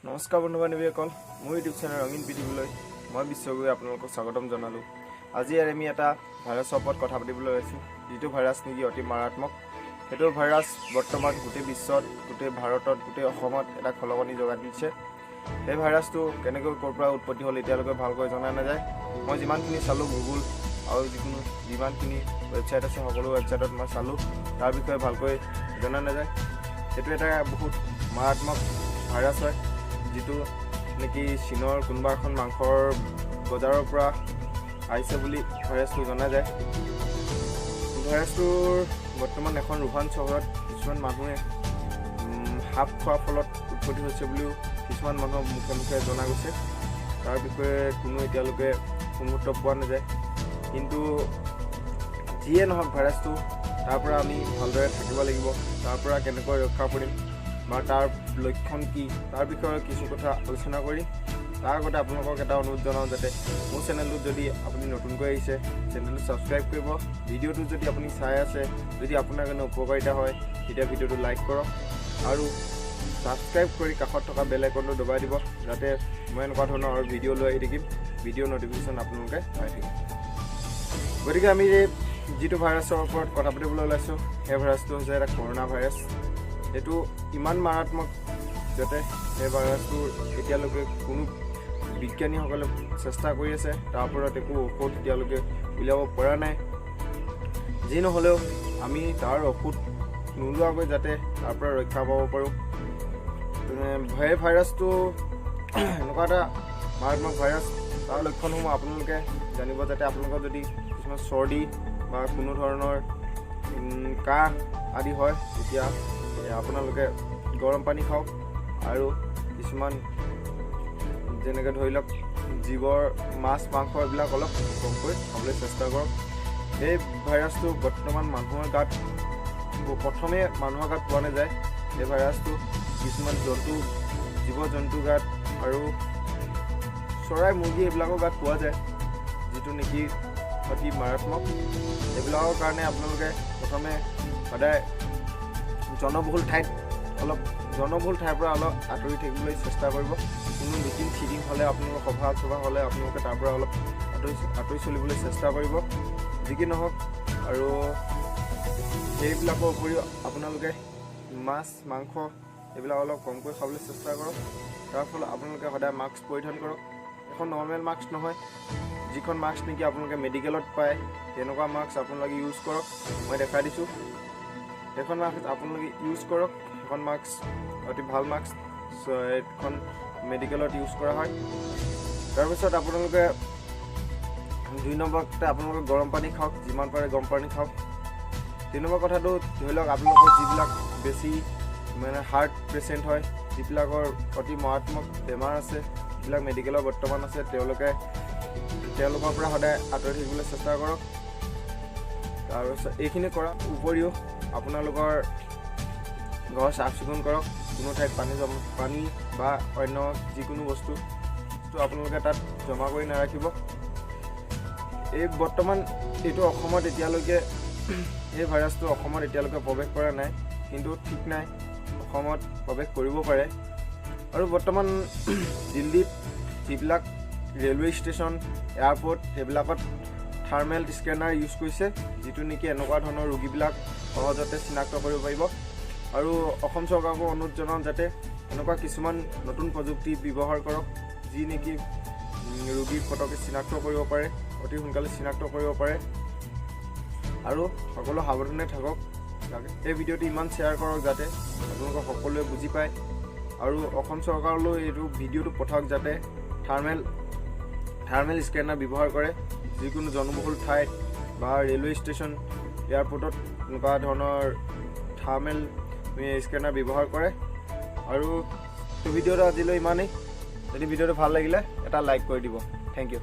নমস্কাৰ বন্ধু বান্ধৱীসকল, মোৰ ইউটিউব চেনেল ৰঙীন পৃথিৱীলৈ মই বিশ্বগুৰি আপোনালোকক স্বাগতম জনালোঁ। আজি আমি এটা ভাইৰাছৰ ওপৰত কথা পাতিবলৈ লৈছোঁ, যিটো ভাইৰাছ নেকি অতি মাৰাত্মক। সেইটো ভাইৰাছ বৰ্তমান গোটেই বিশ্বত, গোটেই ভাৰতত, গোটেই অসমত এটা খলকনি জগাই দিছে। সেই ভাইৰাছটো কেনেকৈ ক'ৰ পৰা উৎপত্তি হ'ল এতিয়ালৈকে ভালকৈ জনা নাযায়। মই যিমানখিনি চালোঁ গুগল আৰু যিমানখিনি ৱেবছাইট আছে সকলো ৱেবছাইটত মই চালোঁ, তাৰ বিষয়ে ভালকৈ জনা নাযায়। সেইটো এটা বহুত মাৰাত্মক ভাইৰাছ হয়, যিটো নেকি চীনৰ কোনোবা এখন মাংসৰ বজাৰৰ পৰা আহিছে বুলি ভাইৰাছটো জনা যায়। ভাইৰাছটোৰ বৰ্তমান এখন ৰুহান চহৰত কিছুমান মানুহে সাপ খোৱাৰ ফলত উৎপত্তি হৈছে বুলিও কিছুমান মানুহৰ মুখে মুখে জনা গৈছে। তাৰ বিষয়ে কোনো এতিয়ালৈকে মুহূৰ্ত পোৱা নাযায়। কিন্তু যিয়ে নহওক ভাইৰাছটো, তাৰ পৰা আমি ভালদৰে থাকিব লাগিব। তাৰ পৰা কেনেকৈ ৰক্ষা কৰিম বা তাৰ লক্ষণ কি, তাৰ বিষয়ে কিছু কথা আলোচনা কৰি তাৰ আগতে আপোনালোকক এটা অনুৰোধ জনাওঁ, যাতে মোৰ চেনেলটোত যদি আপুনি নতুনকৈ আহিছে চেনেলটো ছাবস্ক্ৰাইব কৰিব। ভিডিঅ'টো যদি আপুনি চাই আছে, যদি আপোনাৰ কাৰণে উপকাৰিতা হয় তেতিয়া ভিডিঅ'টো লাইক কৰক আৰু ছাবস্ক্ৰাইব কৰি কাষত থকা বেল আইকনটো দবাই দিব, যাতে মই এনেকুৱা ধৰণৰ আৰু ভিডিঅ' লৈ আহি থাকিম, ভিডিঅ' নটিফিকেশ্যন আপোনালোকে পাই থাকিব। গতিকে আমি যিটো ভাইৰাছৰ ওপৰত কথা পাতিবলৈ ওলাইছোঁ, সেই ভাইৰাছটো হৈছে এটা কৰোণা ভাইৰাছ। এইটো ইমান মাৰাত্মক যাতে সেই ভাইৰাছটোৰ এতিয়ালৈকে কোনো বিজ্ঞানীসকলে চেষ্টা কৰি আছে, তাৰ ওপৰত একো ঔষধ এতিয়ালৈকে উলিয়াব পৰা নাই। যি নহ'লেও আমি তাৰ ঔষধ নোলোৱাকৈ যাতে তাৰ পৰা ৰক্ষা পাব পাৰোঁ। সেই ভাইৰাছটো এনেকুৱা এটা মাৰাত্মক ভাইৰাছ, তাৰ লক্ষণসমূহ আপোনালোকে জানিব। যাতে আপোনালোকৰ যদি কিছুমান চৰ্দি বা কোনো ধৰণৰ কাহ আদি হয়, তেতিয়া আপোনালোকে গৰম পানী খাওক আৰু কিছুমান যেনেকৈ ধৰি লওক জীৱৰ মাছ মাংস এইবিলাক অলপ কমকৈ খাবলৈ চেষ্টা কৰক। এই ভাইৰাছটো বৰ্তমান মানুহৰ গাত পোৱা নাযায়। এই ভাইৰাছটো কিছুমান জীৱ জন্তুৰ গাত আৰু চৰাই মুৰ্গী এইবিলাকৰ গাত পোৱা যায়, যিটো নেকি অতি মাৰাত্মক। এইবিলাকৰ কাৰণে আপোনালোকে প্ৰথমে সদায় জনবহুল ঠাইৰ পৰা অলপ আঁতৰি থাকিবলৈ চেষ্টা কৰিব। কোনো মিটিং চিটিং হ'লে, আপোনালোকৰ সভা হ'লে আপোনালোকে তাৰ পৰা অলপ আঁতৰি চলিবলৈ চেষ্টা কৰিব। যি কি নহওক, আৰু সেইবিলাকৰ উপৰিও আপোনালোকে মাছ মাংস এইবিলাক অলপ কমকৈ খাবলৈ চেষ্টা কৰক। তাৰ ফলত আপোনালোকে সদায় মাস্ক পৰিধান কৰক। এখন নৰ্মেল মাস্ক নহয়, যিখন মাস্ক নেকি আপোনালোকে মেডিকেলত পায়, তেনেকুৱা মাস্ক আপোনালোকে ইউজ কৰক। মই দেখাই দিছোঁ, সেইখন মাস্ক আপোনালোকে ইউজ কৰক। সেইখন মাস্ক অতি ভাল মাস্ক, এইখন মেডিকেলত ইউজ কৰা হয়। তাৰপিছত আপোনালোকে 2 নম্বৰতে আপোনালোকে গৰম পানী খাওক, যিমান পাৰে গৰম পানী খাওক। 3 নম্বৰ কথাটো ধৰি লওক, আপোনালোকৰ যিবিলাক বেছি হাৰ্ট পেচেণ্ট হয়, যিবিলাকৰ অতি মাৰাত্মক বেমাৰ আছে, যিবিলাক মেডিকেলৰ বৰ্তমান আছে, তেওঁলোকৰ পৰা সদায় আঁতৰি থাকিবলৈ চেষ্টা কৰক। তাৰপিছত এইখিনি কৰাৰ উপৰিও আপোনালোকৰ ঘৰ চাফ চিকুণ কৰক। কোনো ঠাইত পানী বা অন্য যিকোনো বস্তু আপোনালোকে তাত জমা কৰি নাৰাখিব। বৰ্তমান এইটো অসমত এতিয়ালৈকে এই ভাইৰাছটো অসমত এতিয়ালৈকে প্ৰৱেশ কৰা নাই, কিন্তু ঠিক নাই, অসমত প্ৰৱেশ কৰিব পাৰে। আৰু বৰ্তমান দিল্লীত যিবিলাক ৰেলৱে ষ্টেচন, এয়াৰপৰ্ট এইবিলাকত থাৰ্মেল স্কেনাৰ ইউজ কৰিছে, যিটো নেকি এনেকুৱা ধৰণৰ ৰোগীবিলাক সহজতে চিনাক্ত কৰিব পাৰিব। আৰু অসম চৰকাৰকো অনুৰোধ জনাওঁ, যাতে এনেকুৱা কিছুমান নতুন প্ৰযুক্তি ব্যৱহাৰ কৰক, যি নেকি ৰোগীক পটককৈ চিনাক্ত কৰিব পাৰে, অতি সোনকালে চিনাক্ত কৰিব পাৰে। আৰু সকলো সাৱধানে থাকক। এই ভিডিঅ'টো ইমান শ্বেয়াৰ কৰক যাতে আপোনালোকক সকলোৱে বুজি পায়, আৰু অসম চৰকাৰলৈ এইটো ভিডিঅ'টো পঠাওক, যাতে থাৰ্মেল স্কেনাৰ ব্যৱহাৰ কৰে। যিকোনো জনবহুল ঠাইত বা ৰেলৱে ষ্টেচন, এয়াৰপৰ্টত এনেকুৱা ধৰণৰ থাৰ্মেল স্কেনাৰ ব্যৱহাৰ কৰে। আৰু ভিডিঅ'টো আজিলৈ ইমানেই। যদি ভিডিঅ'টো ভাল লাগিলে এটা লাইক কৰি দিব। Thank U.